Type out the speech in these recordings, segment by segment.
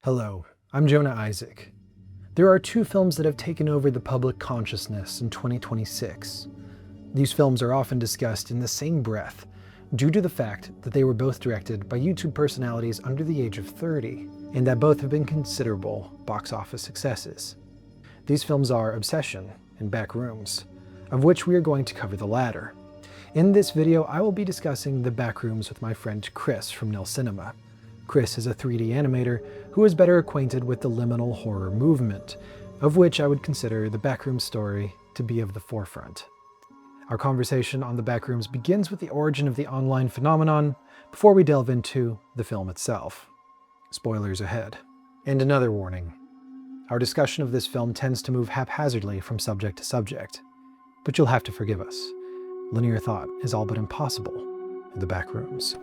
Hello, I'm Jonah Izyk. There are two films that have taken over the public consciousness in 2026. These films are often discussed in the same breath due to the fact that they were both directed by YouTube personalities under the age of 30, and that both have been considerable box office successes. These films are Obsession and Backrooms, of which we are going to cover the latter. In this video, I will be discussing the Backrooms with my friend Chris from Nil Cinema. Chris is a 3D animator who is better acquainted with the liminal horror movement, of which I would consider the Backrooms story to be of the forefront. Our conversation on the Backrooms begins with the origin of the online phenomenon before we delve into the film itself. Spoilers ahead. And another warning. Our discussion of this film tends to move haphazardly from subject to subject, but you'll have to forgive us. Linear thought is all but impossible in the Backrooms.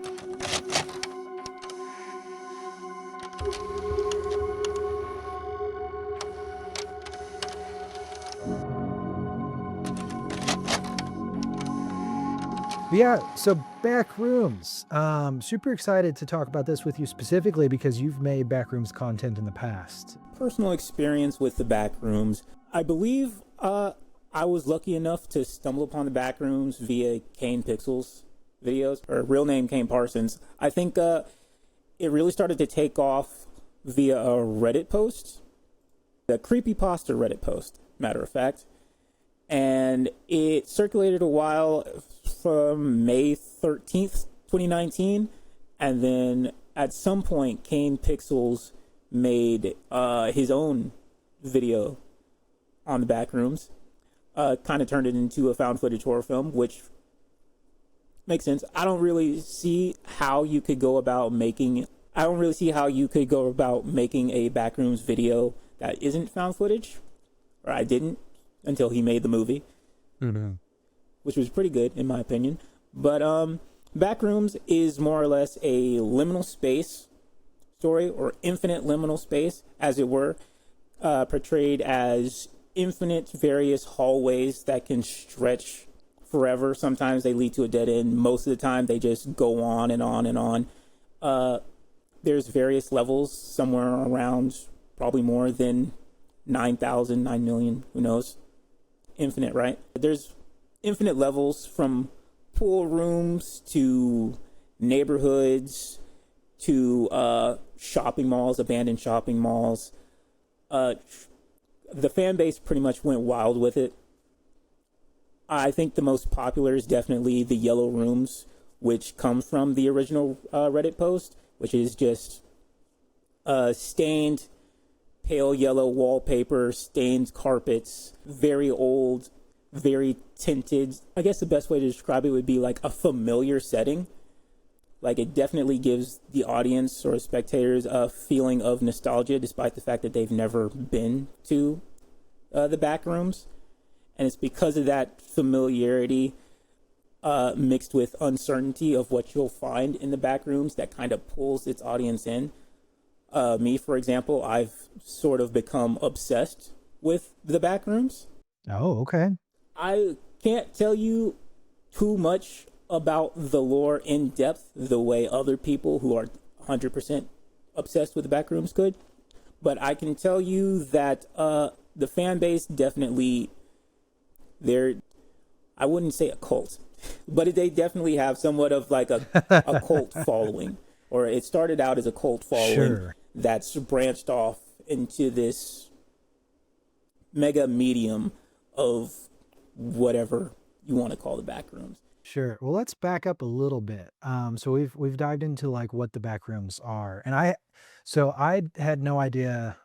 Yeah, so Backrooms. Super excited to talk about this with you specifically because you've made Backrooms content in the past. Personal experience with the Backrooms. I believe I was lucky enough to stumble upon the Backrooms via Kane Pixels videos, or real name Kane Parsons. I think it really started to take off via a Reddit post, a creepypasta Reddit post, matter of fact. And it circulated a while from May 13th, 2019. And then at some point, Kane Pixels made his own video on the Backrooms. Kind of turned it into a found footage horror film, which makes sense. I don't really see how you could go about making a Backrooms video that isn't found footage. Or I didn't until he made the movie, which was pretty good in my opinion. But Backrooms is more or less a liminal space story, or infinite liminal space, as it were, portrayed as infinite various hallways that can stretch forever. Sometimes they lead to a dead end. Most of the time they just go on and on and on. There's various levels, somewhere around probably more than 9,000, 9 million, who knows? Infinite, right? There's infinite levels, from pool rooms to neighborhoods to shopping malls, abandoned shopping malls. The fan base pretty much went wild with it. I think the most popular is definitely the yellow rooms, which comes from the original Reddit post, which is just stained pale yellow wallpaper, stained carpets, very old, very tinted. I guess the best way to describe it would be like a familiar setting. Like, it definitely gives the audience or spectators a feeling of nostalgia, despite the fact that they've never been to the Backrooms. And it's because of that familiarity mixed with uncertainty of what you'll find in the Backrooms that kind of pulls its audience in. Me, for example, I've sort of become obsessed with the Backrooms. Oh, okay. I can't tell you too much about the lore in depth the way other people who are 100% obsessed with the Backrooms could. But I can tell you that the fan base definitely, I wouldn't say a cult, but they definitely have somewhat of like a cult following. Or it started out as a cult following. Sure. That's branched off into this mega medium of whatever you want to call the Backrooms. Sure. Well, let's back up a little bit. So we've dived into like what the Backrooms are, and I had no idea.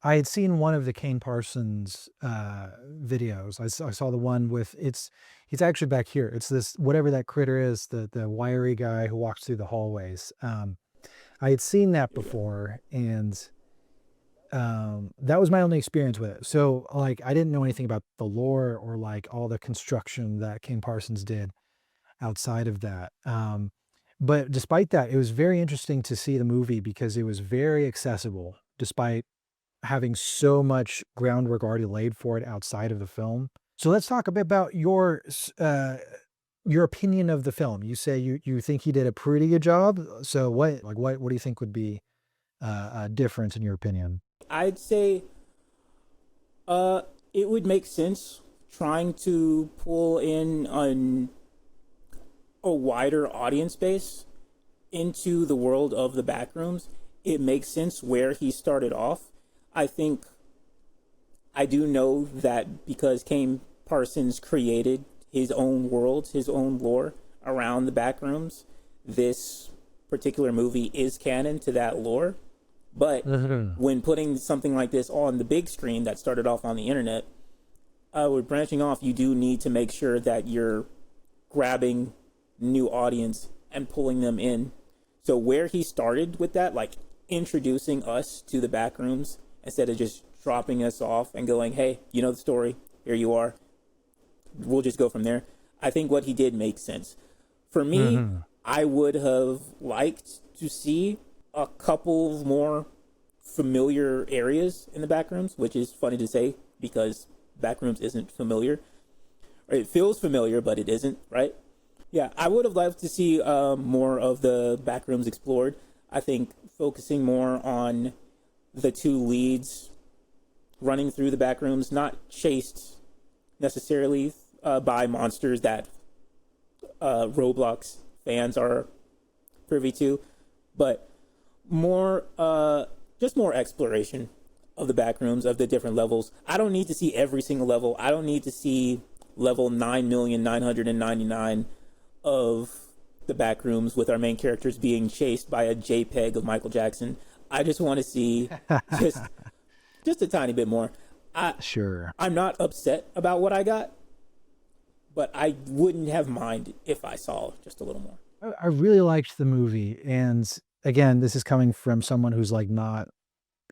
I had seen one of the Kane Parsons videos. I saw the one with he's actually back here. It's this, whatever that critter is, the wiry guy who walks through the hallways. I had seen that before, and that was my only experience with it. So like, I didn't know anything about the lore or like all the construction that Kane Parsons did outside of that. But despite that, it was very interesting to see the movie because it was very accessible, despite having so much groundwork already laid for it outside of the film. So let's talk a bit about your opinion of the film. You say you think he did a pretty good job. So what do you think would be difference in your opinion? I'd say it would make sense trying to pull in a wider audience base into the world of the Backrooms. It makes sense where he started off. I do know that because Kane Parsons created his own world, his own lore around the Backrooms, this particular movie is canon to that lore. But when putting something like this on the big screen that started off on the internet, with branching off, you do need to make sure that you're grabbing new audience and pulling them in. So where he started with that, like introducing us to the Backrooms instead of just dropping us off and going, hey, you know the story, here you are, we'll just go from there. I think what he did makes sense. For me, I would have liked to see a couple more familiar areas in the Backrooms, which is funny to say because Backrooms isn't familiar. Or it feels familiar, but it isn't, right? Yeah, I would have liked to see more of the Backrooms explored. I think focusing more on the two leads running through the Backrooms, not chased necessarily by monsters that Roblox fans are privy to, but more just more exploration of the Backrooms, of the different levels. I don't need to see every single level. I don't need to see level 9,999 of the Backrooms with our main characters being chased by a JPEG of Michael Jackson. I just want to see just a tiny bit more. Sure. I'm not upset about what I got, but I wouldn't have minded if I saw just a little more. I really liked the movie, and again, this is coming from someone who's like not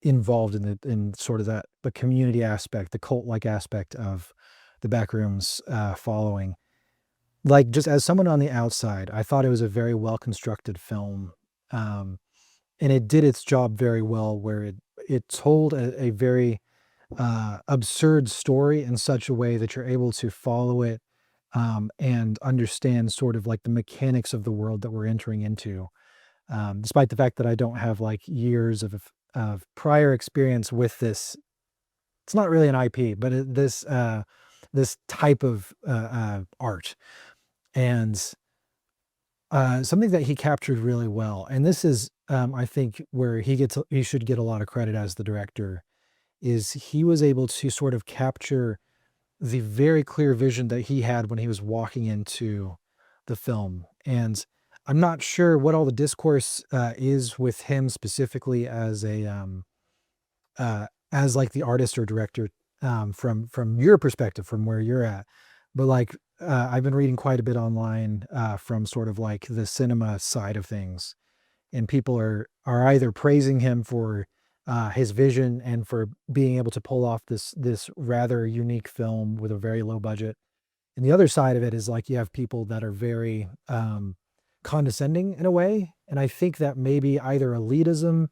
involved in sort of the community aspect, the cult-like aspect of the Backrooms following. Like, just as someone on the outside, I thought it was a very well-constructed film, and it did its job very well, where it told a very absurd story in such a way that you're able to follow it and understand sort of like the mechanics of the world that we're entering into. Despite the fact that I don't have like years of prior experience with this, it's not really an IP, but this type of art, and something that he captured really well. And this is, I think, where he should get a lot of credit as the director, is he was able to sort of capture the very clear vision that he had when he was walking into the film. And I'm not sure what all the discourse is with him specifically as as like the artist or director, from your perspective, from where you're at. But like, I've been reading quite a bit online from sort of like the cinema side of things, and people are either praising him for his vision and for being able to pull off this rather unique film with a very low budget. And the other side of it is like you have people that are very condescending in a way. And I think that maybe either elitism,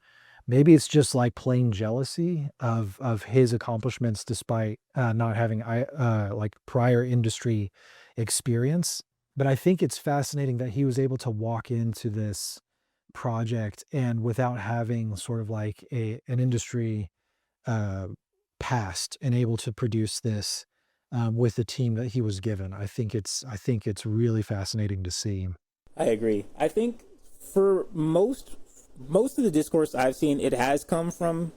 maybe it's just like plain jealousy of his accomplishments despite not having like prior industry experience. But I think it's fascinating that he was able to walk into this project and without having sort of like an industry past, and able to produce this with the team that he was given. I think it's really fascinating to see. I agree. I think for most of the discourse I've seen, it has come from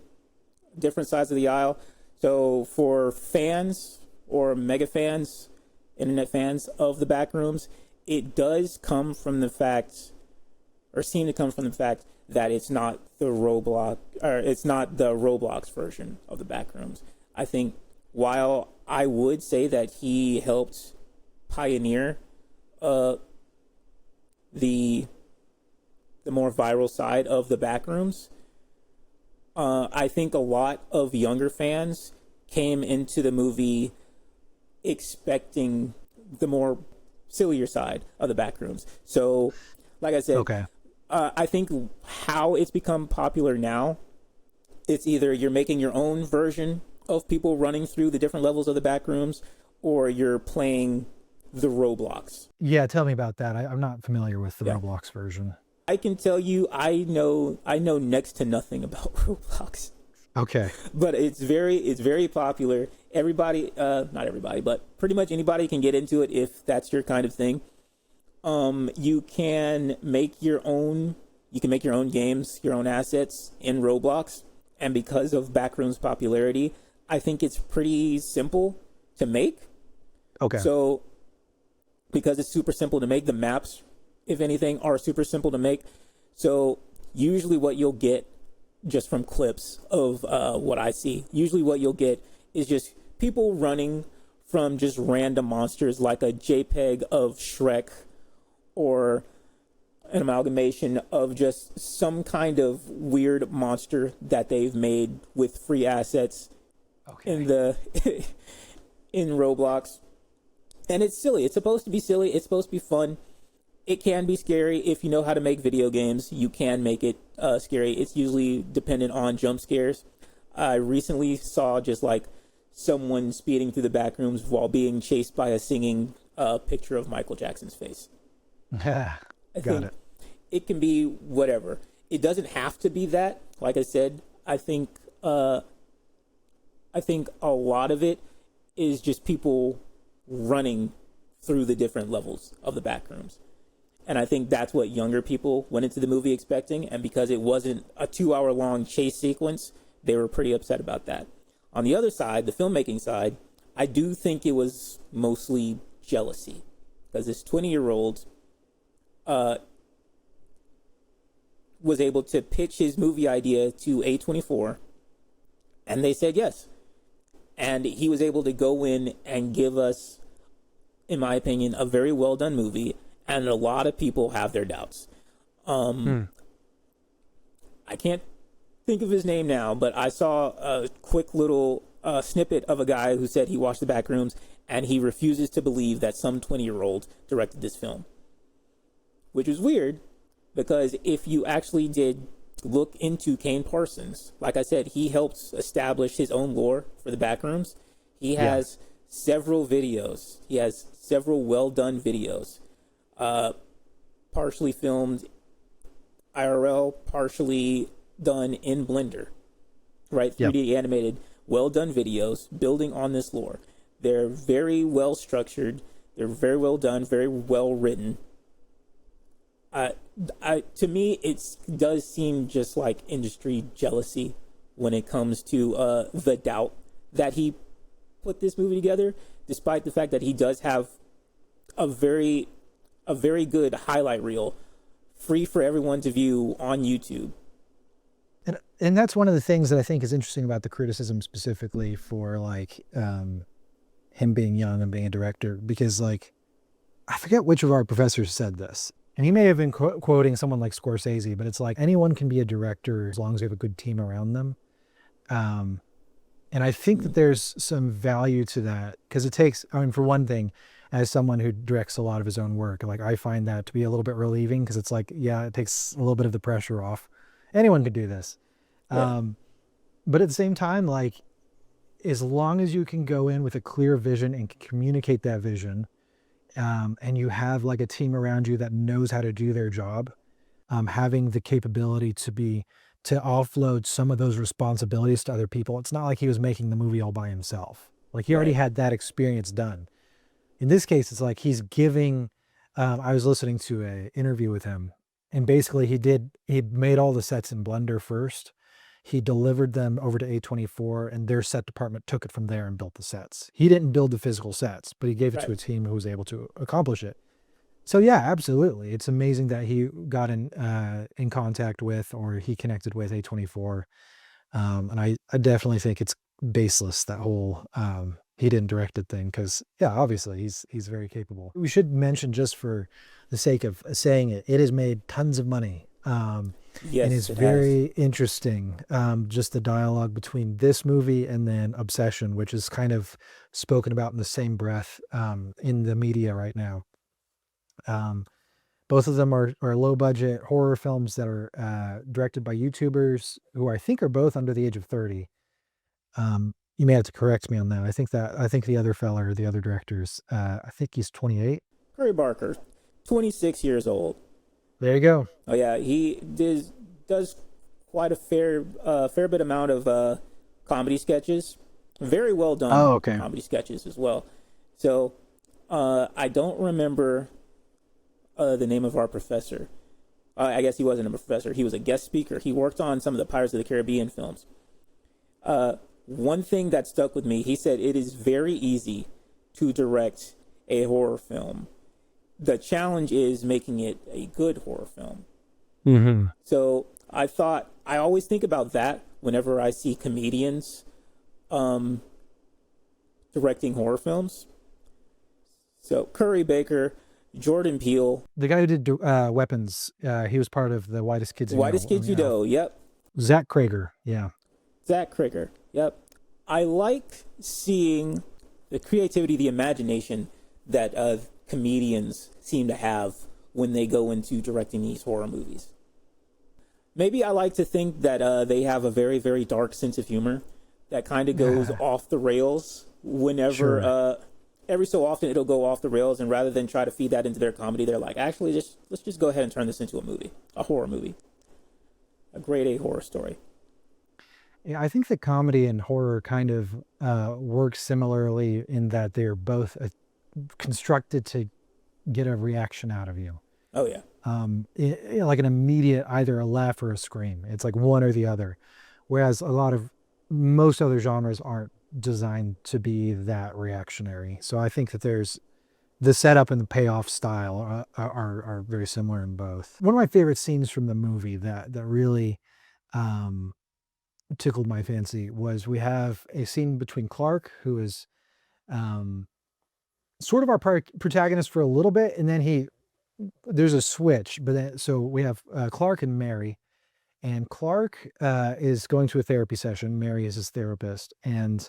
different sides of the aisle. So for fans or mega fans, internet fans of the Backrooms, it does come from the fact, or seem to come from the fact, that it's not the Roblox version of the Backrooms. I think while I would say that he helped pioneer the more viral side of the Backrooms, I think a lot of younger fans came into the movie expecting the more sillier side of the Backrooms. So, like I said, Okay. I think how it's become popular now, it's either you're making your own version of people running through the different levels of the Backrooms, or you're playing the Roblox. Yeah, tell me about that. I'm not familiar with the Yeah. Roblox version. I can tell you, I know next to nothing about Roblox, Okay. but it's very popular. Everybody, not everybody, but pretty much anybody can get into it if that's your kind of thing. You can make your own. You can make your own games, your own assets in Roblox, and because of Backrooms' popularity, I think it's pretty simple to make. Okay. So, because it's super simple to make, the maps, if anything, are super simple to make. So, usually what you'll get just from clips of what I see, usually what you'll get is just people running from just random monsters like a JPEG of Shrek or an amalgamation of just some kind of weird monster that they've made with free assets in the in Roblox. And it's silly. It's supposed to be silly. It's supposed to be fun. It can be scary if you know how to make video games. You can make it scary. It's usually dependent on jump scares. I recently saw just like someone speeding through the back rooms while being chased by a singing picture of Michael Jackson's face. Got it. It can be whatever. It doesn't have to be that. Like I said, I think a lot of it is just people running through the different levels of the back rooms. And I think that's what younger people went into the movie expecting. And because it wasn't a 2-hour long chase sequence, they were pretty upset about that. On the other side, the filmmaking side, I do think it was mostly jealousy. Because this 20-year-old was able to pitch his movie idea to A24, and they said yes. And he was able to go in and give us, in my opinion, a very well done movie. And a lot of people have their doubts. I can't think of his name now, but I saw a quick little snippet of a guy who said he watched the back rooms and he refuses to believe that some 20-year-old directed this film. Which is weird, because if you actually did look into Kane Parsons, like I said, he helped establish his own lore for the Backrooms. He has several videos. He has several well-done videos. Partially filmed IRL, partially done in Blender. Right? 3D animated, well-done videos building on this lore. They're very well structured. They're very well done, very well written. To me, it does seem just like industry jealousy when it comes to the doubt that he put this movie together, despite the fact that he does have a very good highlight reel free for everyone to view on YouTube. And that's one of the things that I think is interesting about the criticism specifically for like him being young and being a director, because like I forget which of our professors said this. And he may have been quoting someone like Scorsese, but it's like anyone can be a director as long as you have a good team around them. And I think that there's some value to that, because it takes, I mean, for one thing, as someone who directs a lot of his own work, like I find that to be a little bit relieving, because it's like, yeah, it takes a little bit of the pressure off. Anyone could do this. Yeah. But at the same time, like, as long as you can go in with a clear vision and communicate that vision, and you have like a team around you that knows how to do their job, having the capability to offload some of those responsibilities to other people. It's not like he was making the movie all by himself. Like he already had that experience done. In this case, it's like he's giving, I was listening to an interview with him, and basically he made all the sets in Blender first. He delivered them over to A24, and their set department took it from there and built the sets. He didn't build the physical sets, but he gave it to a team who was able to accomplish it. So yeah, absolutely. It's amazing that he got in contact with, or he connected with A24. And I definitely think it's baseless, that whole he didn't direct it thing, because yeah, obviously he's very capable. We should mention, just for the sake of saying it, it has made tons of money. Yes, and it's very interesting, just the dialogue between this movie and then Obsession, which is kind of spoken about in the same breath in the media right now. Both of them are low budget horror films that are directed by YouTubers who I think are both under the age of 30. You may have to correct me on that. I think the other fella, or the other directors, I think he's 28. Curry Barker, 26 years old. There you go. Oh yeah, does quite a fair bit amount of comedy sketches, very well done Oh, okay. comedy sketches as well. So I don't remember the name of our professor. I guess he wasn't a professor. He was a guest speaker. He worked on some of the Pirates of the Caribbean films. One thing that stuck with me, he said it is very easy to direct a horror film. The challenge is making it a good horror film. Mm-hmm. So I always think about that whenever I see comedians directing horror films. So Curry Baker, Jordan Peele. The guy who did Weapons, he was part of the Whitest Kids You Know. Whitest Kids You Know, yep. Zach Krager, yeah. Zach Krager, yep. I like seeing the creativity, the imagination that comedians seem to have when they go into directing these horror movies. Maybe I like to think that they have a very, very dark sense of humor that kind of goes off the rails whenever, Sure. Every so often it'll go off the rails, and rather than try to feed that into their comedy, they're like, actually, let's just go ahead and turn this into a movie, a horror movie, a grade A horror story. Yeah, I think that comedy and horror kind of work similarly in that they're both constructed to get a reaction out of you. Oh yeah. Like an immediate either a laugh or a scream. It's like one or the other. Whereas most other genres aren't designed to be that reactionary. So I think that there's the setup and the payoff style are very similar in both. One of my favorite scenes from the movie that really tickled my fancy was we have a scene between Clark, who is sort of our protagonist for a little bit, and then there's a switch. But then, so we have Clark and Mary, and Clark is going to a therapy session. Mary is his therapist, and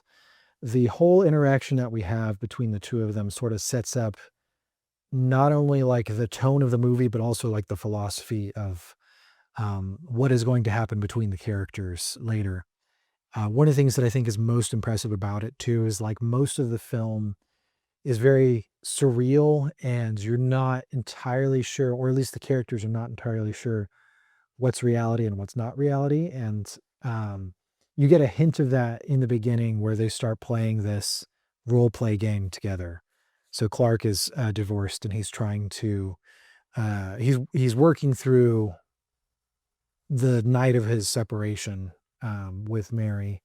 the whole interaction that we have between the two of them sort of sets up not only like the tone of the movie, but also like the philosophy of what is going to happen between the characters later. One of the things that I think is most impressive about it too is like most of the film is very surreal, and you're not entirely sure, or at least the characters are not entirely sure what's reality and what's not reality. And you get a hint of that in the beginning where they start playing this role play game together. So Clark is divorced, and he's trying to he's working through the night of his separation with Mary,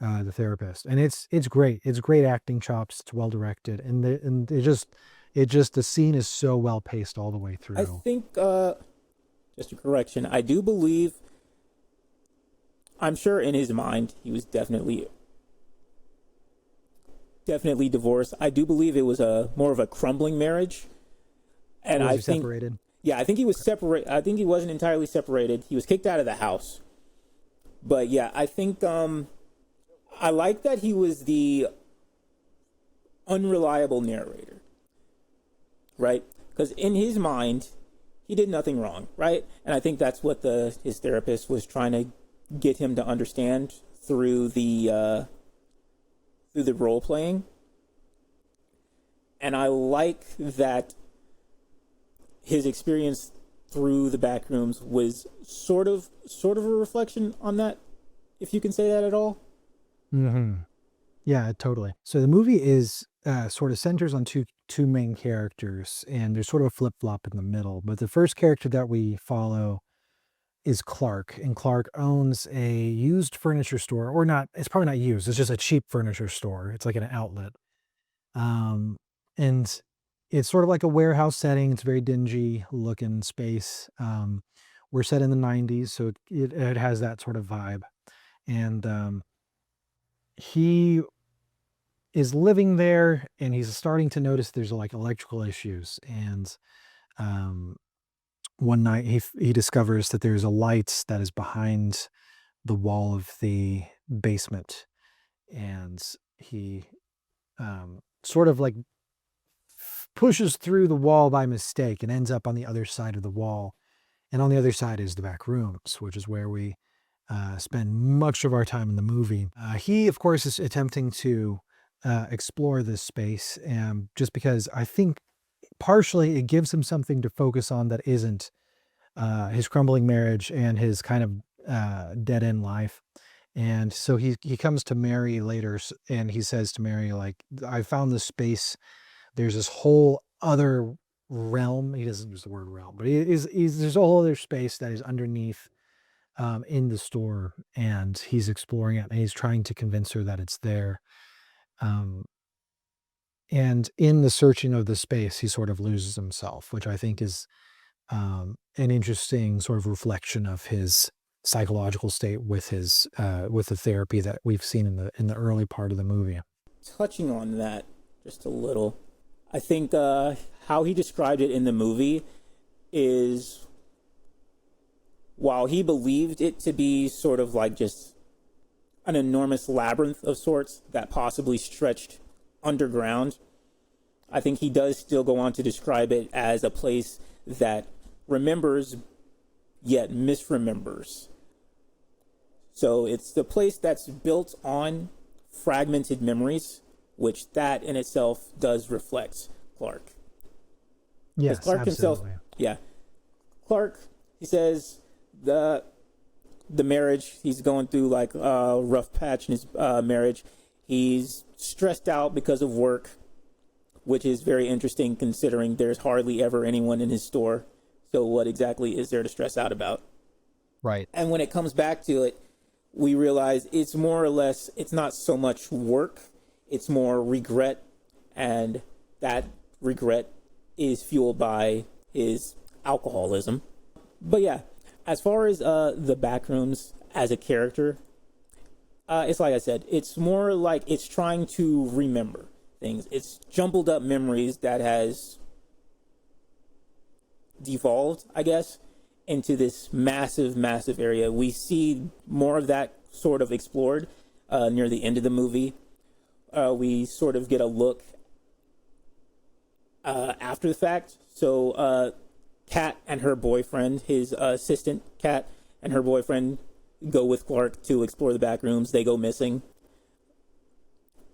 the therapist, and it's great. It's great acting chops. It's well directed, and it just the scene is so well paced all the way through. I think just a correction. I do believe. I'm sure in his mind he was definitely divorced. I do believe it was a more of a crumbling marriage, and I think separated. Yeah, I think he was separate. I think he wasn't entirely separated. He was kicked out of the house. But yeah, I think I like that he was the unreliable narrator, right? Because in his mind, he did nothing wrong, right? And I think that's what his therapist was trying to get him to understand through the role playing. And I like that his experience through the Backrooms was sort of a reflection on that, if you can say that at all. Mm-hmm. Yeah, totally. So the movie is sort of centers on two main characters, and there's sort of a flip-flop in the middle. But the first character that we follow is Clark, and Clark owns a used furniture store, or not. It's probably not used. It's just a cheap furniture store. It's like an outlet, and it's sort of like a warehouse setting. It's a very dingy looking space. We're set in the 90s, so it has that sort of vibe. And he is living there, and he's starting to notice there's like electrical issues. And one night he discovers that there's a light that is behind the wall of the basement, and he sort of like pushes through the wall by mistake and ends up on the other side of the wall. And on the other side is the back rooms, which is where we spend much of our time in the movie. He, of course, is attempting to explore this space, just because I think partially it gives him something to focus on that isn't his crumbling marriage and his kind of dead end life. And so he comes to Mary later, and he says to Mary, like, I found this space. There's this whole other realm. He doesn't use the word realm, but there's a whole other space that is underneath in the store, and he's exploring it, and he's trying to convince her that it's there. And in the searching of the space, he sort of loses himself, which I think is an interesting sort of reflection of his psychological state with his with the therapy that we've seen in the early part of the movie. Touching on that just a little, I think how he described it in the movie is, while he believed it to be sort of like just an enormous labyrinth of sorts that possibly stretched underground, I think he does still go on to describe it as a place that remembers yet misremembers. So it's the place that's built on fragmented memories, which that in itself does reflect Clark. Yes, Clark absolutely. Clark, he says the marriage, he's going through like a rough patch in his marriage. He's stressed out because of work, which is very interesting considering there's hardly ever anyone in his store. So what exactly is there to stress out about? Right. And when it comes back to it, we realize it's more or less, it's not so much work, it's more regret. And that regret is fueled by his alcoholism. But yeah, as far as the Backrooms as a character, it's like I said, it's more like it's trying to remember things. It's jumbled up memories that has devolved, I guess, into this massive, massive area. We see more of that sort of explored near the end of the movie. We sort of get a look after the fact. So Kat and her boyfriend, his assistant Kat and her boyfriend, go with Clark to explore the back rooms. They go missing,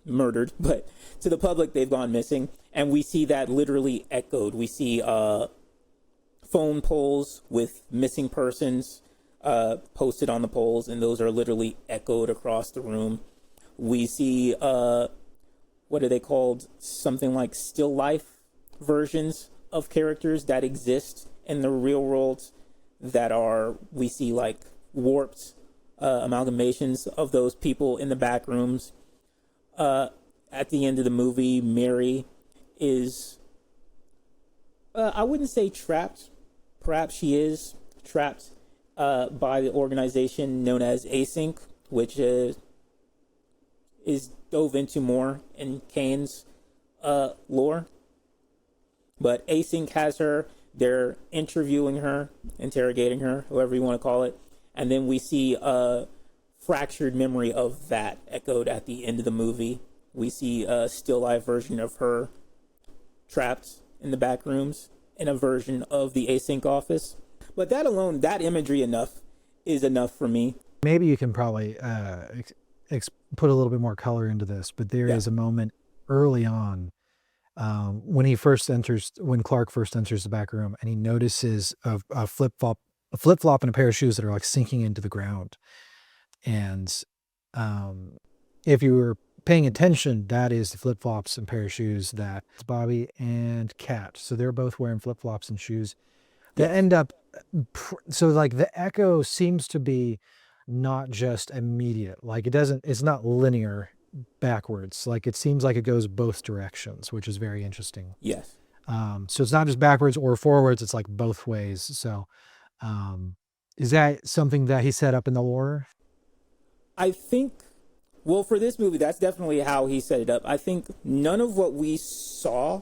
murdered, but to the public they've gone missing, and we see that literally echoed. We see phone poles with missing persons posted on the poles, and those are literally echoed across the room. We see what are they called? Something like still life versions of characters that exist in the real world that are, we see like warped amalgamations of those people in the back rooms. At the end of the movie, Mary is, I wouldn't say trapped. Perhaps she is trapped by the organization known as Async, which is dove into more in Kane's lore. But Async has her. They're interviewing her, interrogating her, however you want to call it. And then we see a fractured memory of that echoed at the end of the movie. We see a still life version of her trapped in the back rooms in a version of the Async office. But that alone, that imagery is enough for me. Maybe you can probably put a little bit more color into this, but there is a moment early on when Clark first enters the back room, and he notices a flip flop and a pair of shoes that are like sinking into the ground. And if you were paying attention, that is the flip flops and pair of shoes that Bobby and Kat. So they're both wearing flip flops and shoes that end up. So like the echo seems to be not just immediate, like it's not linear backwards. Like it seems like it goes both directions, which is very interesting. Yes. So it's not just backwards or forwards, it's like both ways. So is that something that he set up in the lore? I think, well, for this movie, that's definitely how he set it up. I think none of what we saw,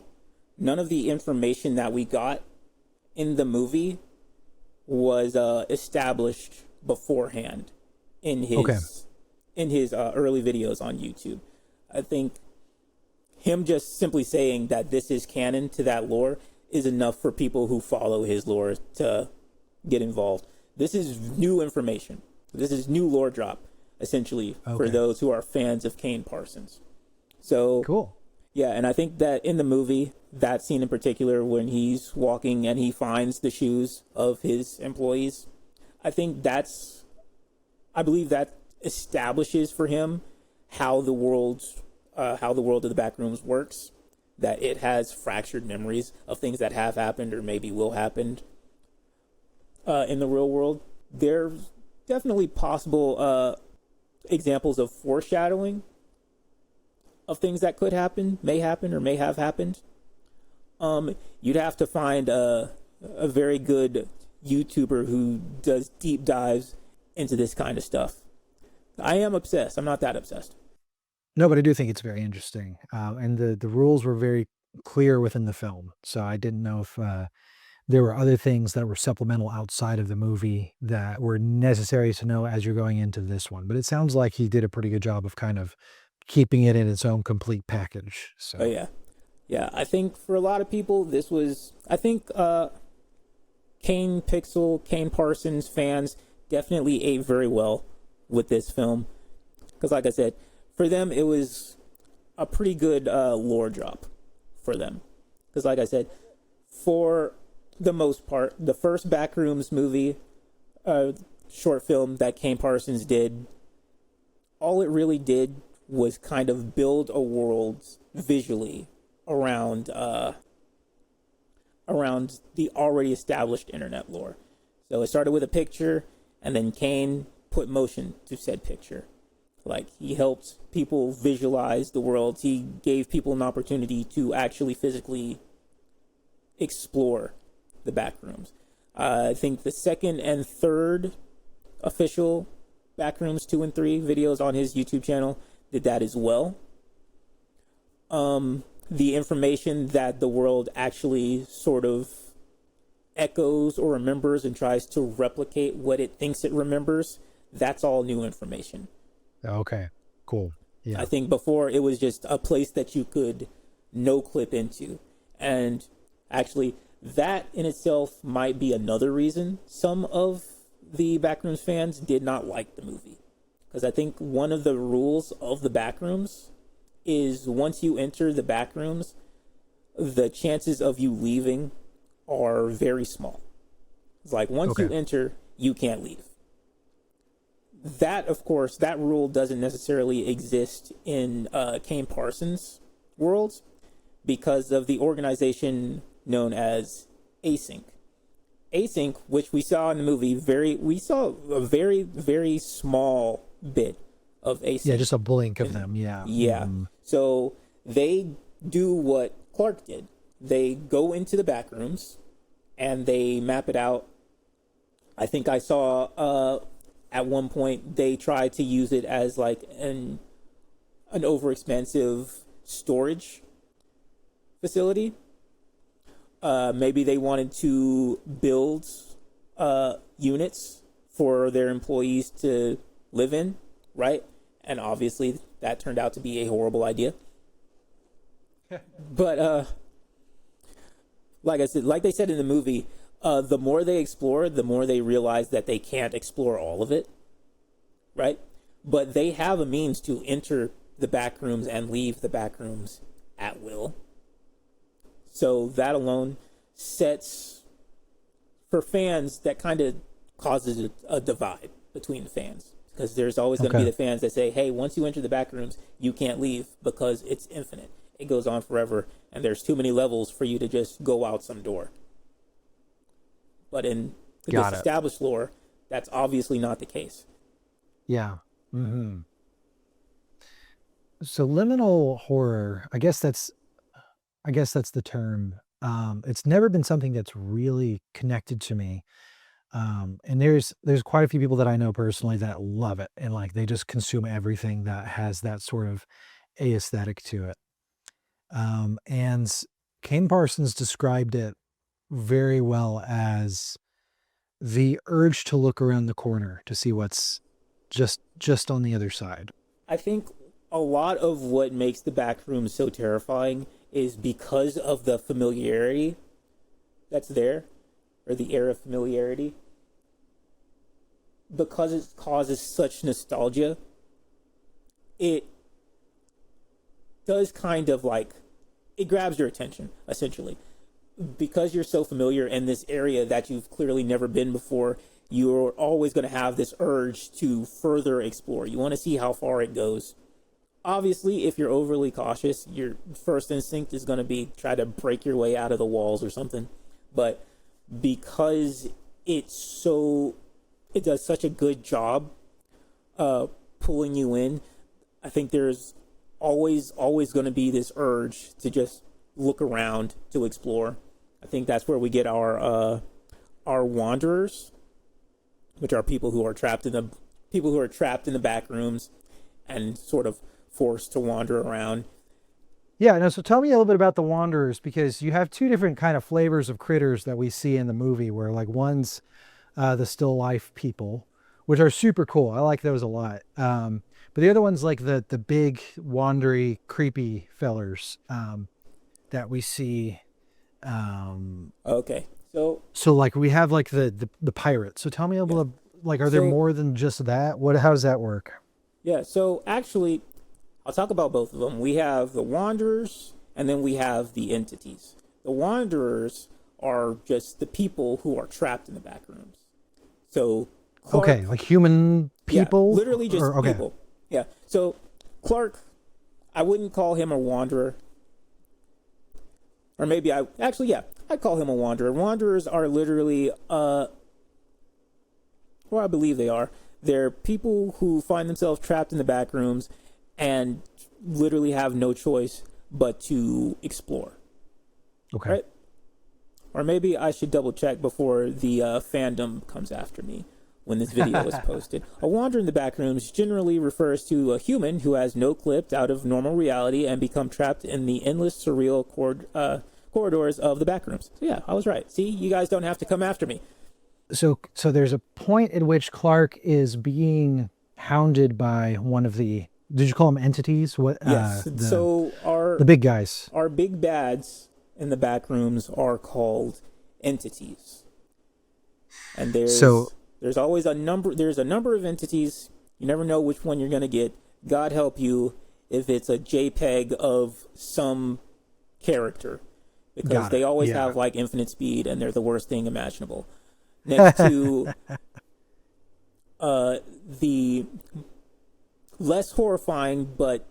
none of the information that we got in the movie was established beforehand in his early videos on YouTube. I think him just simply saying that this is canon to that lore is enough for people who follow his lore to get involved. This is new information. This is new lore drop, essentially, for those who are fans of Kane Parsons. So cool. Yeah, and I think that in the movie, that scene in particular when he's walking and he finds the shoes of his employees. I believe that establishes for him how the world of the Backrooms works. That it has fractured memories of things that have happened or maybe will happen in the real world. There's definitely possible examples of foreshadowing of things that could happen, may happen, or may have happened. You'd have to find a very good YouTuber who does deep dives into this kind of stuff. I am obsessed. I'm not that obsessed. No, but I do think it's very interesting. And the rules were very clear within the film. So I didn't know if there were other things that were supplemental outside of the movie that were necessary to know as you're going into this one. But it sounds like he did a pretty good job of kind of keeping it in its own complete package. So Oh, yeah. Yeah, I think for a lot of people, this was... I think Kane Parsons fans definitely ate very well with this film. Because like I said, for them, it was a pretty good lore drop for them. Because like I said, for the most part, the first Backrooms movie, short film that Kane Parsons did, all it really did was kind of build a world visually around the already established internet lore. So it started with a picture, and then Kane put motion to said picture. Like, he helped people visualize the world. He gave people an opportunity to actually physically explore the Backrooms. I think the second and third official Backrooms 2 and 3 videos on his YouTube channel did that as well. The information that the world actually sort of echoes or remembers and tries to replicate what it thinks it remembers, that's all new information. Okay, cool. Yeah. I think before it was just a place that you could no clip into. And actually, that in itself might be another reason some of the Backrooms fans did not like the movie. Because I think one of the rules of the Backrooms is once you enter the Backrooms, the chances of you leaving are very small. It's like once you enter, you can't leave. That, of course, that rule doesn't necessarily exist in Kane Parsons' worlds because of the organization known as Async. Async, which we saw in the movie, we saw a very, very small bit of Async. Yeah, just a blink of them, yeah. Yeah. So they do what Clark did. They go into the Backrooms and they map it out. I think I saw at one point they tried to use it as like an overexpensive storage facility. Maybe they wanted to build units for their employees to live in, right? And obviously that turned out to be a horrible idea. But like I said, like they said in the movie, the more they explore, the more they realize that they can't explore all of it, right? But they have a means to enter the Backrooms and leave the Backrooms at will. So that alone sets, for fans, that kind of causes a divide between the fans. Because there's always going to be the fans that say, hey, once you enter the Backrooms, you can't leave because it's infinite. It goes on forever, and there's too many levels for you to just go out some door. But in this established lore, that's obviously not the case. Yeah. Mm-hmm. So liminal horror, I guess that's the term. It's never been something that's really connected to me. And there's quite a few people that I know personally that love it, and like they just consume everything that has that sort of aesthetic to it. And Kane Parsons described it very well as the urge to look around the corner to see what's just on the other side. I think a lot of what makes the Backrooms so terrifying is because of the familiarity that's there, or the air of familiarity. Because it causes such nostalgia, it does kind of like it grabs your attention, essentially. Because you're so familiar in this area that you've clearly never been before, you're always going to have this urge to further explore. You want to see how far it goes. Obviously, if you're overly cautious, your first instinct is going to be try to break your way out of the walls or something. But because it does such a good job pulling you in, I think there's always going to be this urge to just look around, to explore. I think that's where we get our wanderers, which are people who are trapped in the back rooms and sort of forced to wander around. Yeah, no, so tell me a little bit about the Wanderers, because you have two different kind of flavors of critters that we see in the movie, where like one's the still life people, which are super cool. I like those a lot. But the other one's like the big, wandery, creepy fellers that we see. Okay. So like we have like the pirates. So tell me a little, like, are there more than just that? How does that work? Yeah, so actually, I'll talk about both of them. We have the Wanderers, and then we have the entities. The Wanderers are just the people who are trapped in the back rooms. So Clark, okay, like human people? Yeah, literally just okay. people. Yeah. So Clark, I wouldn't call him a Wanderer. Or maybe I'd call him a Wanderer. Wanderers are literally, I believe they are. They're people who find themselves trapped in the back rooms and literally have no choice but to explore. Okay. Right? Or maybe I should double check before the fandom comes after me when this video is posted. A wanderer in the back rooms generally refers to a human who has no clipped out of normal reality and become trapped in the endless surreal corridors of the back rooms. So yeah, I was right. See, you guys don't have to come after me. So there's a point at which Clark is being hounded by one of the, did you call them entities? What? Yes. So the big guys. Our big bads in the back rooms are called entities. And there's always a number of entities. You never know which one you're going to get. God help you if it's a JPEG of some character, because they always have like infinite speed and they're the worst thing imaginable. Next to the less horrifying but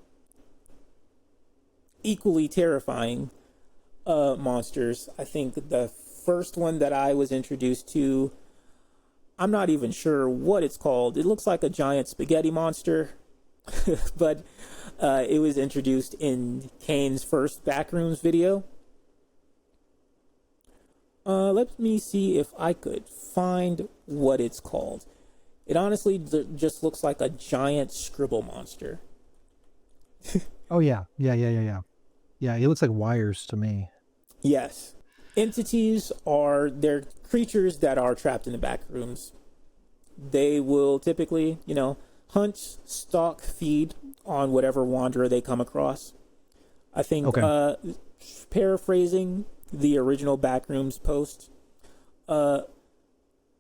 equally terrifying monsters. I think the first one that I was introduced to, I'm not even sure what it's called. It looks like a giant spaghetti monster, but it was introduced in Kane's first Backrooms video. Let me see if I could find what it's called. It honestly just looks like a giant scribble monster. Oh, yeah. Yeah, he looks like wires to me. Yes. Entities they're creatures that are trapped in the back rooms. They will typically, hunt, stalk, feed on whatever wanderer they come across. I think, paraphrasing the original Backrooms post,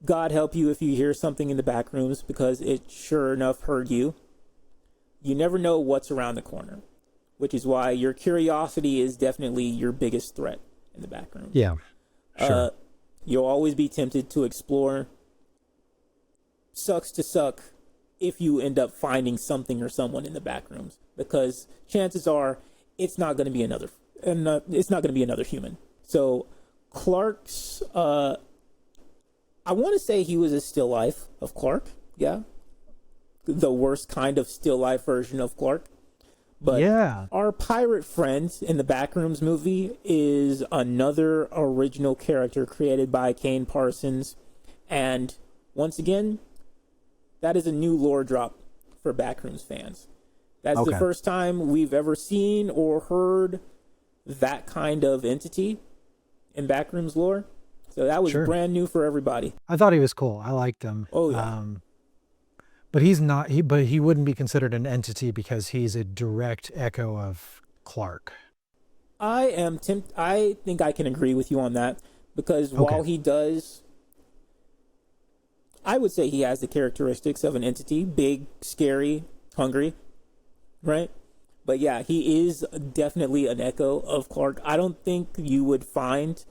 God help you if you hear something in the back rooms, because it sure enough heard you. You never know what's around the corner, which is why your curiosity is definitely your biggest threat in the back rooms. Yeah, sure. You'll always be tempted to explore. Sucks to suck if you end up finding something or someone in the back rooms, because chances are it's not going to be another human. So Clark's, I want to say he was a still life of Clark. Yeah. The worst kind of still life version of Clark. But our pirate friend in the Backrooms movie is another original character created by Kane Parsons. And once again, that is a new lore drop for Backrooms fans. That's the first time we've ever seen or heard that kind of entity in Backrooms lore. So that was brand new for everybody. I thought he was cool. I liked him. Oh, yeah. But he's not. But he wouldn't be considered an entity because he's a direct echo of Clark. I think I can agree with you on that, because while he does, I would say he has the characteristics of an entity: big, scary, hungry, right? But yeah, he is definitely an echo of Clark. I don't think you would find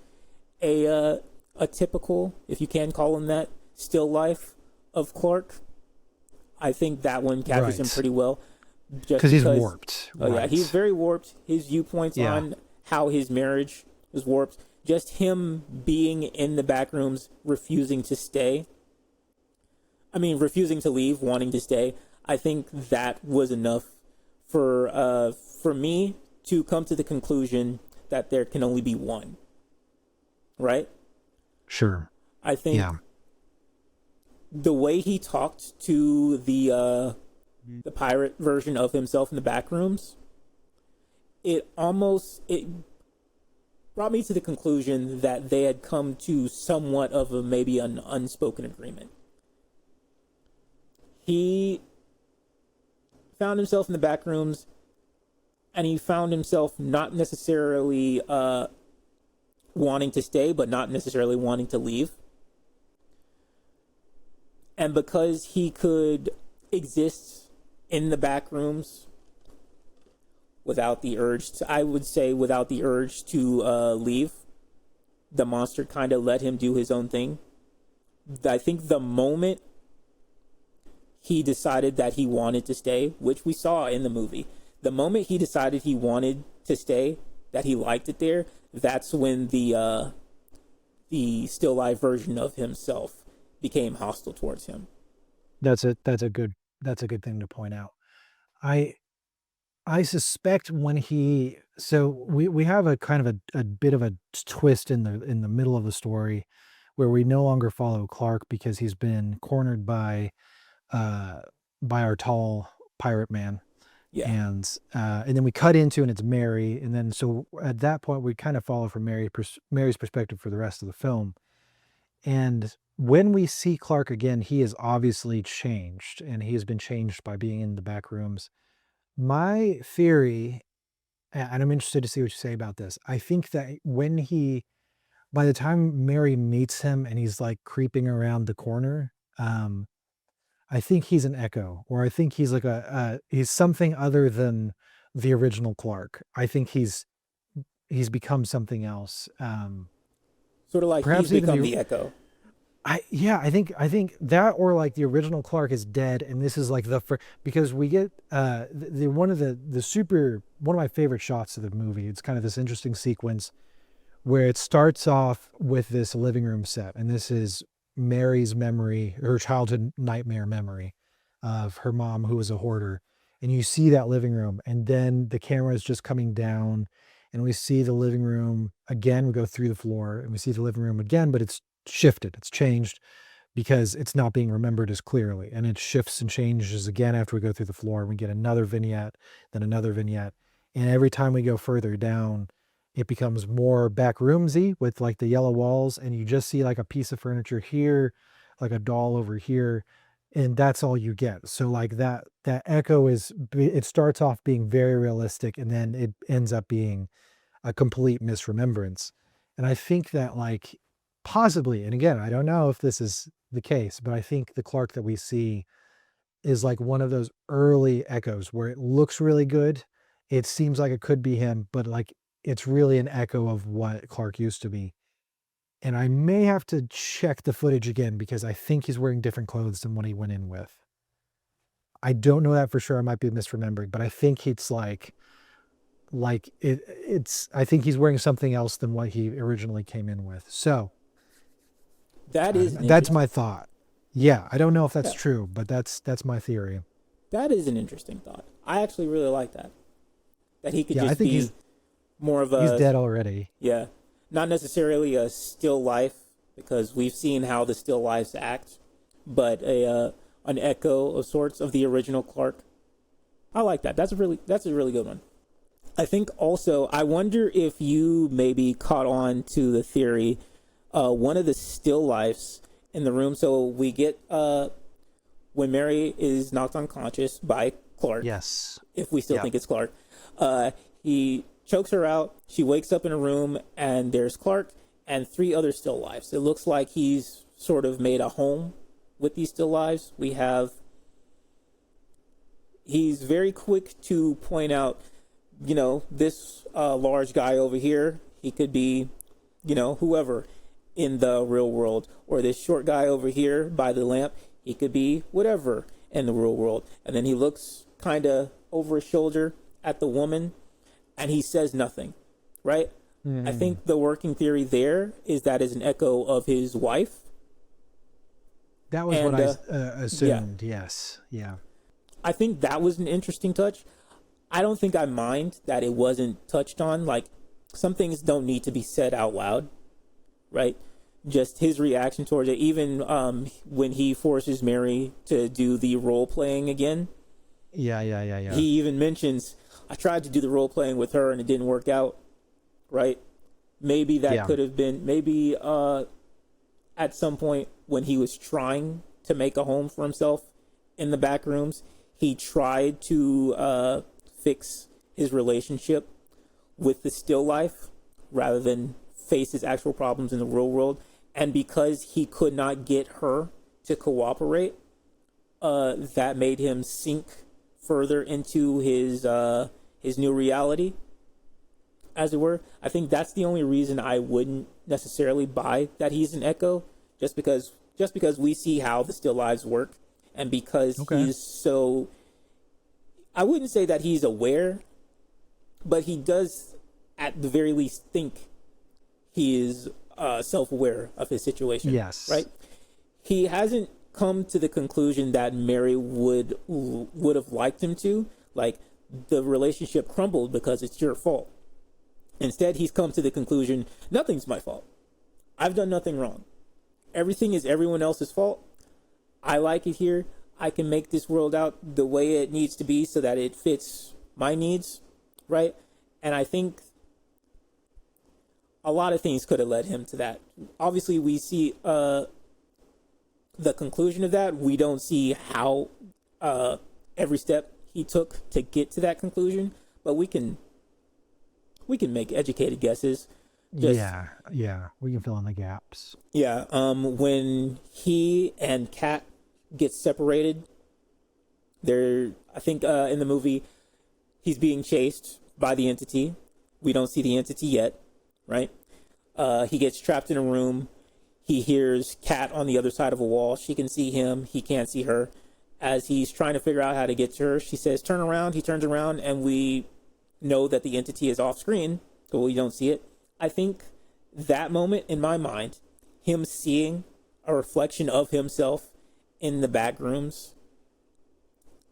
a typical, if you can call him that, still life of Clark. I think that one captures him pretty well. Because he's warped. Oh yeah, he's very warped. His viewpoints on how his marriage was warped. Just him being in the back rooms, refusing to stay. I mean, refusing to leave, wanting to stay. I think that was enough for me to come to the conclusion that there can only be one. Right? Sure. I think the way he talked to the pirate version of himself in the back rooms, it brought me to the conclusion that they had come to somewhat of maybe an unspoken agreement. He found himself in the back rooms, and he found himself not necessarily wanting to stay, but not necessarily wanting to leave. And because he could exist in the back rooms without the urge to leave, the monster kind of let him do his own thing. I think the moment he decided that he wanted to stay, which we saw in the movie, the moment he decided he wanted to stay, that he liked it there, that's when the still life version of himself became hostile towards him. That's a good thing to point out. I suspect when we have a kind of a bit of a twist in the middle of the story where we no longer follow Clark because he's been cornered by our tall pirate man. Yeah. And then we cut into, and it's Mary. And then, so at that point, we kind of follow from Mary's perspective for the rest of the film. And when we see Clark again, he is obviously changed, and he has been changed by being in the back rooms. My theory, and I'm interested to see what you say about this, I think that by the time Mary meets him and he's like creeping around the corner, I think he's an echo, or I think he's like he's something other than the original Clark. I think he's become something else. Sort of like perhaps he's become the echo. I think that, or like the original Clark is dead, and this is like because we get one of my favorite shots of the movie. It's kind of this interesting sequence where it starts off with this living room set, and this is Mary's memory, her childhood nightmare memory of her mom who was a hoarder. And you see that living room, and then the camera is just coming down, and we see the living room again. We go through the floor and we see the living room again, but it's shifted, it's changed because it's not being remembered as clearly. And it shifts and changes again after we go through the floor. We get another vignette, then another vignette. And every time we go further down, it becomes more back roomsy with like the yellow walls, and you just see like a piece of furniture here, like a doll over here, and that's all you get. So like that echo it starts off being very realistic, and then it ends up being a complete misremembrance. And I think that like possibly, and again, I don't know if this is the case, but I think the Clark that we see is like one of those early echoes where it looks really good. It seems like it could be him, but like it's really an echo of what Clark used to be. And I may have to check the footage again because I think he's wearing different clothes than what he went in with. I don't know that for sure. I might be misremembering, but I think it's I think he's wearing something else than what he originally came in with. So that's my thought. Yeah, I don't know if that's true, but that's my theory. That is an interesting thought. I actually really like that. That he could just be he's more of a... He's dead already. Yeah. Not necessarily a still life, because we've seen how the still lives act, but an echo of sorts of the original Clark. I like that. That's a really good one. I think also, I wonder if you maybe caught on to the theory, one of the still lifes in the room. So we get when Mary is knocked unconscious by Clark. Yes. If we still think it's Clark. He chokes her out. She wakes up in a room, and there's Clark and 3 other still lives. It looks like he's sort of made a home with these still lives. We have he's very quick to point out, this large guy over here, he could be, whoever in the real world, or this short guy over here by the lamp, he could be whatever in the real world. And then he looks kind of over his shoulder at the woman, and he says nothing, right? I think the working theory there is that is an echo of his wife. That was what I assumed. Yeah. Yes. Yeah. I think that was an interesting touch. I don't think I mind that it wasn't touched on. Like, some things don't need to be said out loud, right? Just his reaction towards it. Even when he forces Mary to do the role playing again. Yeah. He even mentions, I tried to do the role playing with her and it didn't work out, right? Maybe that could have been, at some point when he was trying to make a home for himself in the Backrooms, he tried to fix his relationship with the still life rather than face his actual problems in the real world. And because he could not get her to cooperate, that made him sink further into his new reality, as it were. I think that's the only reason I wouldn't necessarily buy that he's an echo, just because we see how the still lives work, and because he's so, I wouldn't say that he's aware, but he does at the very least think he is self-aware of his situation. Yes. Right? He hasn't come to the conclusion that Mary would have liked him to, like, the relationship crumbled because it's your fault. Instead, he's come to the conclusion, nothing's my fault. I've done nothing wrong. Everything is everyone else's fault. I like it here. I can make this world out the way it needs to be so that it fits my needs, right? And I think a lot of things could have led him to that. Obviously, we see the conclusion of that. We don't see how every step he took to get to that conclusion, but we can make educated guesses. Yeah, we can fill in the gaps. Yeah, when he and Kat get separated, I think in the movie, he's being chased by the entity. We don't see the entity yet, right? He gets trapped in a room. He hears Kat on the other side of a wall. She can see him. He can't see her. As he's trying to figure out how to get to her, she says, turn around. He turns around, and we know that the entity is off screen, so we don't see it. I think that moment in my mind, him seeing a reflection of himself in the Backrooms,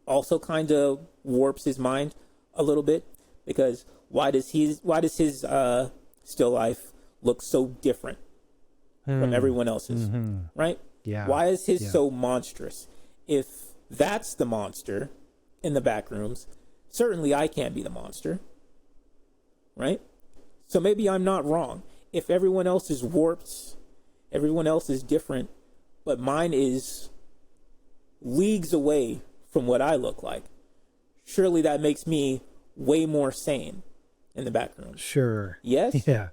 also kind of warps his mind a little bit, because why does his still life look so different from everyone else's, right? Yeah. Why is his so monstrous? If that's the monster in the Backrooms, certainly I can't be the monster, right? So maybe I'm not wrong. If everyone else is warped, everyone else is different, but mine is leagues away from what I look like, surely that makes me way more sane in the Backrooms. Sure. Yes? Yeah.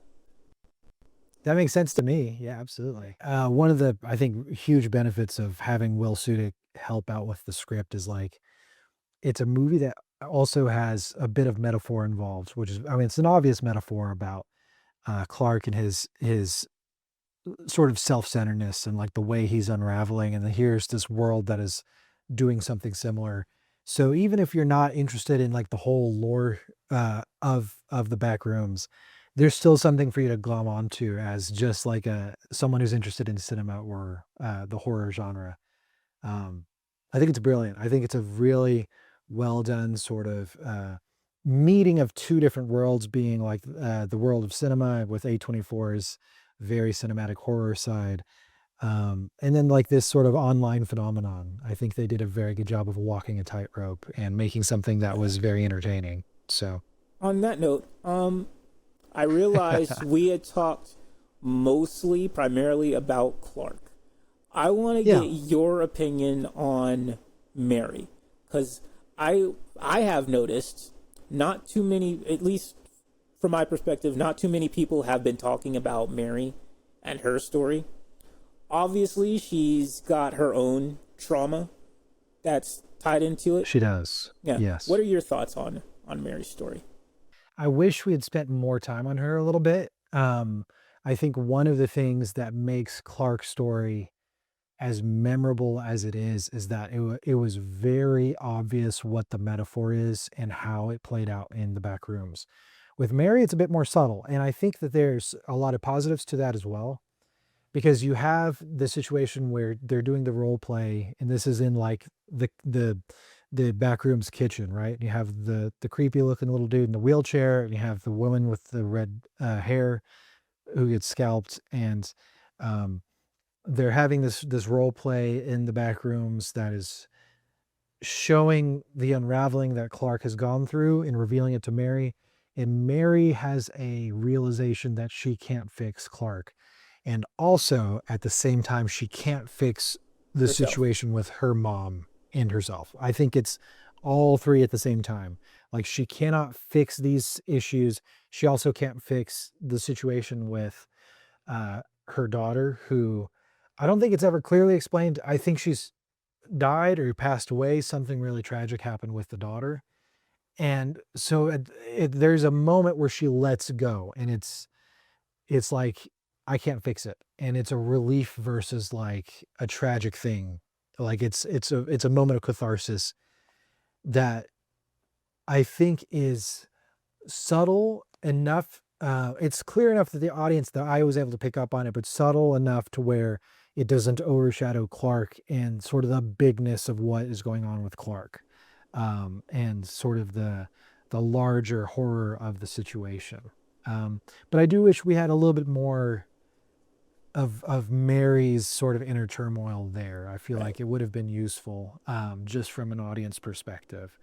That makes sense to me. Yeah, absolutely. One of the, I think, huge benefits of having Will Sudik help out with the script is, like, it's a movie that also has a bit of metaphor involved, which is, I mean, it's an obvious metaphor about Clark and his sort of self-centeredness and, like, the way he's unraveling, and here's this world that is doing something similar. So even if you're not interested in, like, the whole lore of the Backrooms, there's still something for you to glom onto as just like someone who's interested in cinema or the horror genre. I think it's brilliant. I think it's a really well done sort of meeting of two different worlds, being like the world of cinema with A24's very cinematic horror side, and then, like, this sort of online phenomenon. I think they did a very good job of walking a tightrope and making something that was very entertaining. So on that note, I realized we had talked primarily about Clark. I want to get your opinion on Mary, because I have noticed not too many, at least from my perspective, not too many people have been talking about Mary and her story. Obviously, she's got her own trauma that's tied into it. She does. Yeah. Yes. What are your thoughts on Mary's story? I wish we had spent more time on her a little bit. I think one of the things that makes Clark's story as memorable as it is that it was very obvious what the metaphor is and how it played out in the back rooms. With Mary, it's a bit more subtle. And I think that there's a lot of positives to that as well, because you have the situation where they're doing the role play, and this is in like the back rooms kitchen, right? You have the creepy looking little dude in the wheelchair, and you have the woman with the red hair who gets scalped, and they're having this role play in the back rooms that is showing the unraveling that Clark has gone through and revealing it to Mary. And Mary has a realization that she can't fix Clark. And also at the same time, she can't fix the Herself. situation with her mom and herself. I think it's all three at the same time. Like, she cannot fix these issues. She also can't fix the situation with her daughter, who I don't think it's ever clearly explained. I think she's died or passed away. Something really tragic happened with the daughter. And so there's a moment where she lets go, and it's like, I can't fix it. And it's a relief versus like a tragic thing. Like, it's a moment of catharsis that I think is subtle enough. It's clear enough that I was able to pick up on it, but subtle enough to where it doesn't overshadow Clark and sort of the bigness of what is going on with Clark, and sort of the larger horror of the situation. But I do wish we had a little bit more of Mary's sort of inner turmoil there. I feel like it would have been useful, just from an audience perspective.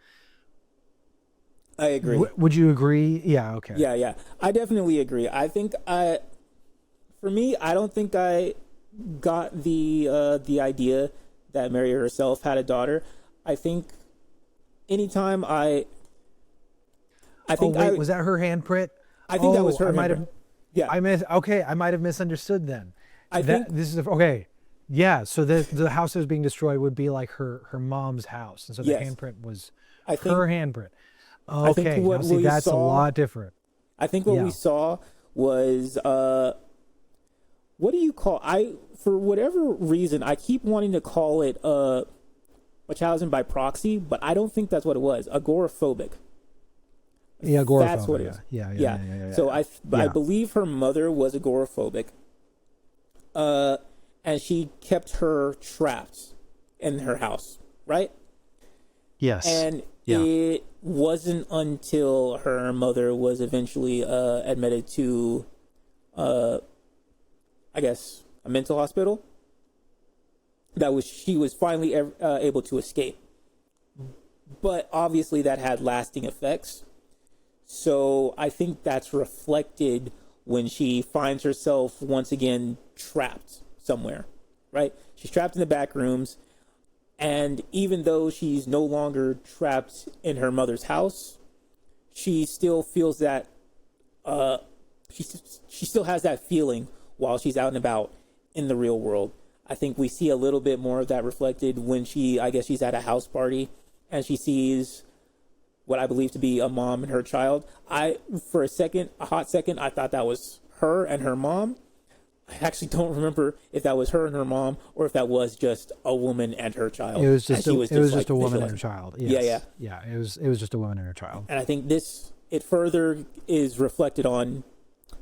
I agree. Would you agree? Yeah. Okay. Yeah. I definitely agree. I think for me, I don't think I got the idea that Mary herself had a daughter. I think anytime I think was that her handprint? I think that was her handprint. Yeah. I might have misunderstood then. Okay. Yeah. So the house that was being destroyed would be like her mom's house. And so the handprint was her handprint. Okay. Now see, that's a lot different. I think what we saw was, what do you call, for whatever reason, I keep wanting to call it, Munchausen by proxy, but I don't think that's what it was. Agoraphobic. Yeah, agoraphobia. That's what it is. Yeah. So I believe her mother was agoraphobic, and she kept her trapped in her house, right? Yes. And it wasn't until her mother was eventually admitted to, I guess, a mental hospital that she was finally able to escape. But obviously that had lasting effects. So I think that's reflected when she finds herself once again trapped somewhere, right? She's trapped in the back rooms. And even though she's no longer trapped in her mother's house, she still feels that, she still has that feeling while she's out and about in the real world. I think we see a little bit more of that reflected when she's at a house party and she sees what I believe to be a mom and her child. For a hot second, I thought that was her and her mom. I actually don't remember if that was her and her mom or if that was just a woman and her child. It was just a woman and her child. Yes. Yeah. It was just a woman and her child. And I think it further is reflected on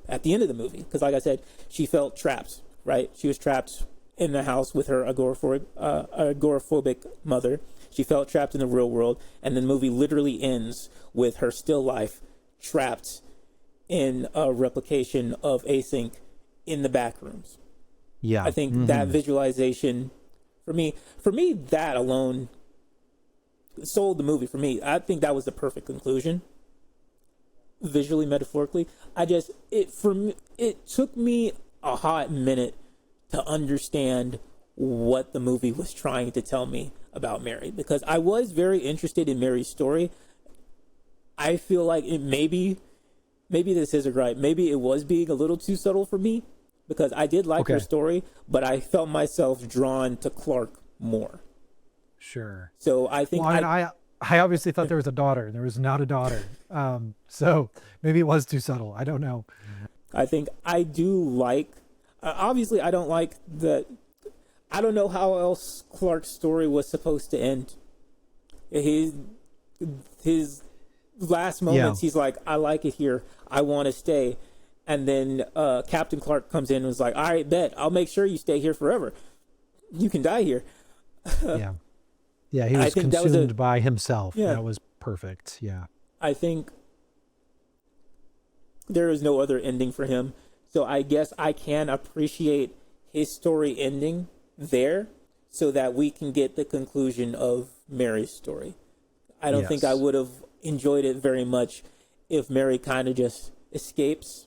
at the end of the movie. Because like I said, she felt trapped, right? She was trapped in the house with her agoraphobic mother. She felt trapped in the real world. And then the movie literally ends with her still life trapped in a replication of Async in the back rooms. Yeah. I think that visualization, for me, that alone sold the movie for me. I think that was the perfect conclusion, visually, metaphorically. It took me a hot minute to understand what the movie was trying to tell me about Mary, because I was very interested in Mary's story. I feel like maybe this isn't right. Maybe it was being a little too subtle for me, because I did like her story, but I felt myself drawn to Clark more. Sure. So I think Well, I obviously thought there was a daughter. There was not a daughter. So maybe it was too subtle. I don't know. I think I do like. Obviously, I don't like the. I don't know how else Clark's story was supposed to end. His last moments, he's like, "I like it here. I want to stay." And then Captain Clark comes in and was like, "All right, bet. I'll make sure you stay here forever. You can die here." Yeah. Yeah, he was consumed by himself. Yeah. That was perfect. Yeah. I think there is no other ending for him. So I guess I can appreciate his story ending there so that we can get the conclusion of Mary's story. I don't think I would have enjoyed it very much if Mary kind of just escapes.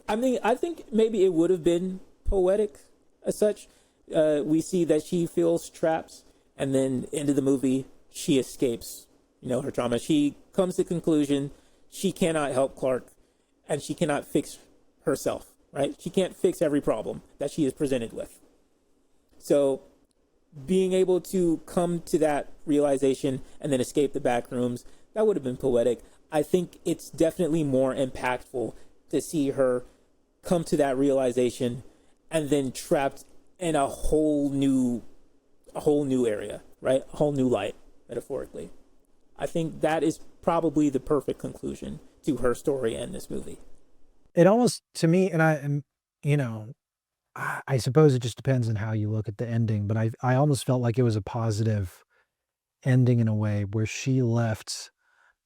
I mean, I think maybe it would have been poetic as such. We see that she feels trapped, and then into the movie, she escapes, her trauma. She comes to the conclusion she cannot help Clark, and she cannot fix herself, right? She can't fix every problem that she is presented with. So being able to come to that realization and then escape the back rooms, that would have been poetic. I think it's definitely more impactful to see her come to that realization and then trapped in a whole new area, right? A whole new light, metaphorically. I think that is probably the perfect conclusion to her story and this movie. It almost, to me, and I suppose it just depends on how you look at the ending, but I almost felt like it was a positive ending in a way where she left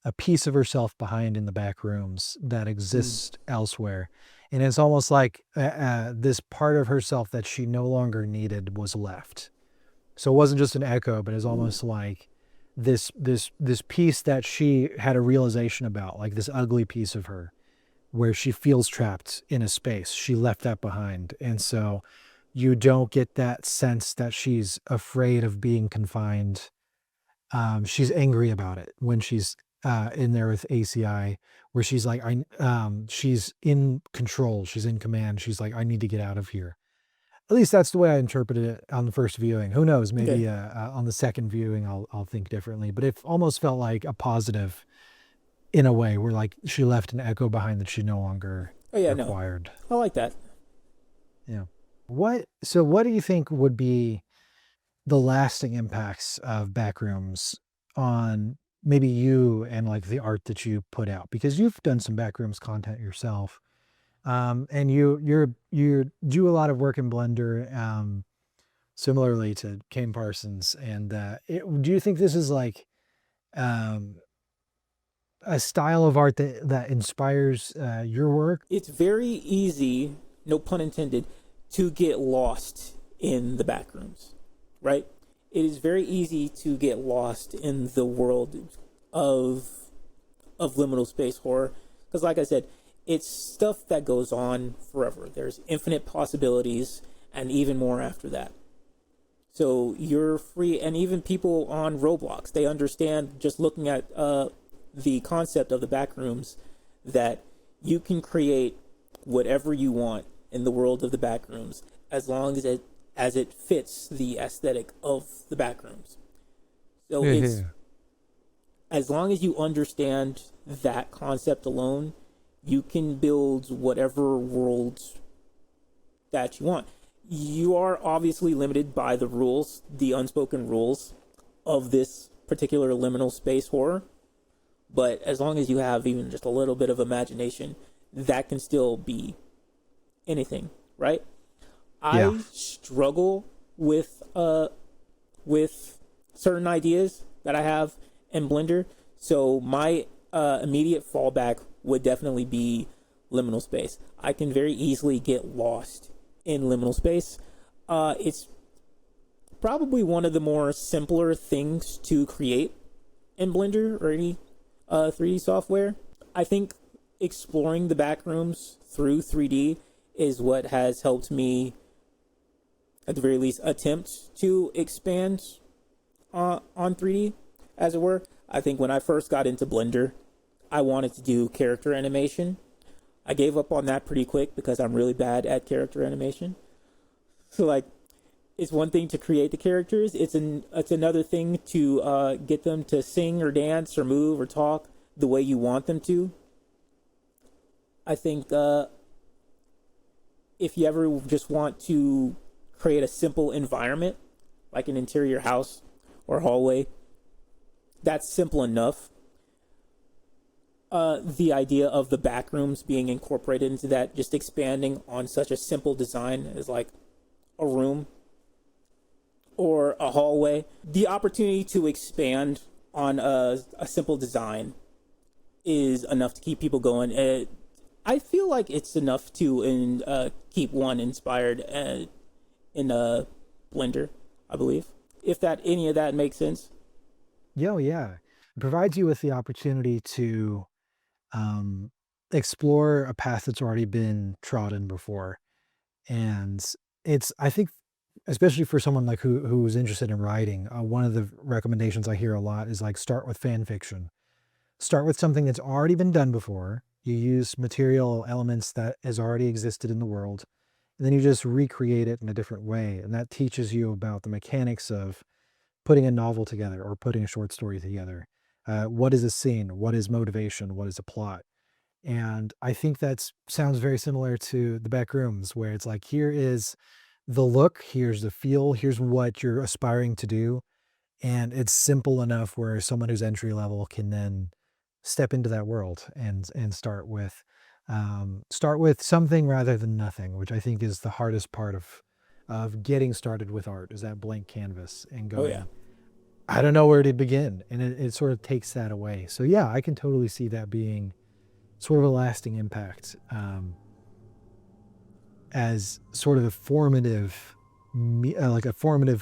a piece of herself behind in the back rooms that exists elsewhere. And it's almost like this part of herself that she no longer needed was left. So it wasn't just an echo, but it's almost like this piece that she had a realization about, like this ugly piece of her where she feels trapped in a space. She left that behind. And so you don't get that sense that she's afraid of being confined. She's angry about it when she's in there with ACI, where she's like, she's in control. She's in command. She's like, I need to get out of here. At least that's the way I interpreted it on the first viewing. Who knows? Maybe on the second viewing, I'll think differently. But it almost felt like a positive in a way, where like she left an echo behind that she no longer required. No. I like that. Yeah. So what do you think would be the lasting impacts of Backrooms on maybe you and like the art that you put out? Because you've done some Backrooms content yourself. And you do a lot of work in Blender, similarly to Kane Parsons. And do you think this is like a style of art that inspires your work? It's very easy, no pun intended, to get lost in the Backrooms, right? It is very easy to get lost in the world of liminal space horror, because like I said, it's stuff that goes on forever. There's infinite possibilities and even more after that. So you're free, and even people on Roblox, they understand just looking at the concept of the Backrooms that you can create whatever you want in the world of the Backrooms as long as it fits the aesthetic of the Backrooms. So it's as long as you understand that concept alone, you can build whatever world that you want. You are obviously limited by the rules, the unspoken rules of this particular liminal space horror. But as long as you have even just a little bit of imagination, that can still be anything, right? Yeah. I struggle with certain ideas that I have in Blender. So my immediate fallback would definitely be liminal space. I can very easily get lost in liminal space. It's probably one of the more simpler things to create in Blender or any 3D software. I think exploring the Backrooms through 3D is what has helped me, at the very least, attempt to expand on 3D, as it were. I think when I first got into Blender, I wanted to do character animation. I gave up on that pretty quick because I'm really bad at character animation. So like It's one thing to create the characters. It's another thing to get them to sing or dance or move or talk the way you want them to. I think if you ever just want to create a simple environment, like an interior house or hallway, that's simple enough. The idea of the backrooms being incorporated into that, just expanding on such a simple design as like a room or a hallway. The opportunity to expand on a simple design is enough to keep people going. I feel like it's enough to keep one inspired in a Blender, I believe. If that any of that makes sense. Yeah. It provides you with the opportunity to explore a path that's already been trodden before. And I think, especially for someone like who's interested in writing, one of the recommendations I hear a lot is like start with fan fiction. Start with something that's already been done before. You use material elements that has already existed in the world, and then you just recreate it in a different way. And that teaches you about the mechanics of putting a novel together or putting a short story together. What is a scene? What is motivation? What is a plot? And I think that sounds very similar to the Backrooms, where it's like, here is the look, here's the feel, here's what you're aspiring to do. And it's simple enough where someone who's entry level can then step into that world and start with something rather than nothing, which I think is the hardest part of getting started with art, is that blank canvas and going, Oh, yeah. I don't know where to begin. And it sort of takes that away. So yeah, I can totally see that being sort of a lasting impact, as sort of a formative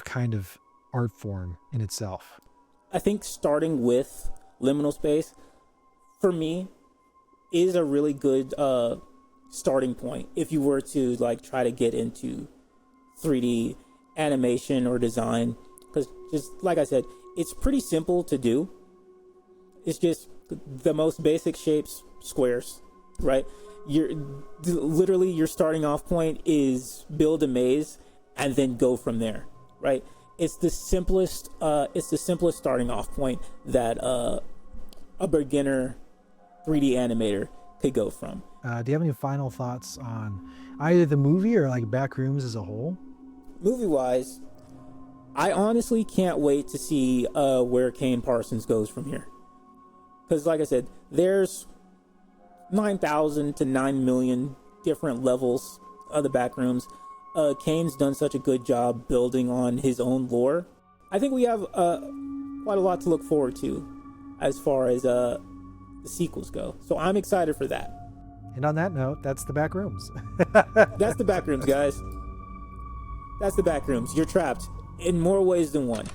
kind of art form in itself. I think starting with liminal space, for me, is a really good starting point if you were to like try to get into 3D animation or design. Because just like I said, it's pretty simple to do. It's just the most basic shapes, squares, right? Your starting off point is build a maze and then go from there, right? It's the simplest starting off point that a beginner 3D animator could go from. Do you have any final thoughts on either the movie or like Backrooms as a whole? Movie wise, I honestly can't wait to see where Kane Parsons goes from here. Because like I said, there's 9,000 to 9 million different levels of the Backrooms. Kane's done such a good job building on his own lore. I think we have quite a lot to look forward to as far as the sequels go. So I'm excited for that. And on that note, that's the Backrooms. That's the Backrooms, guys. That's the Backrooms. You're trapped in more ways than one.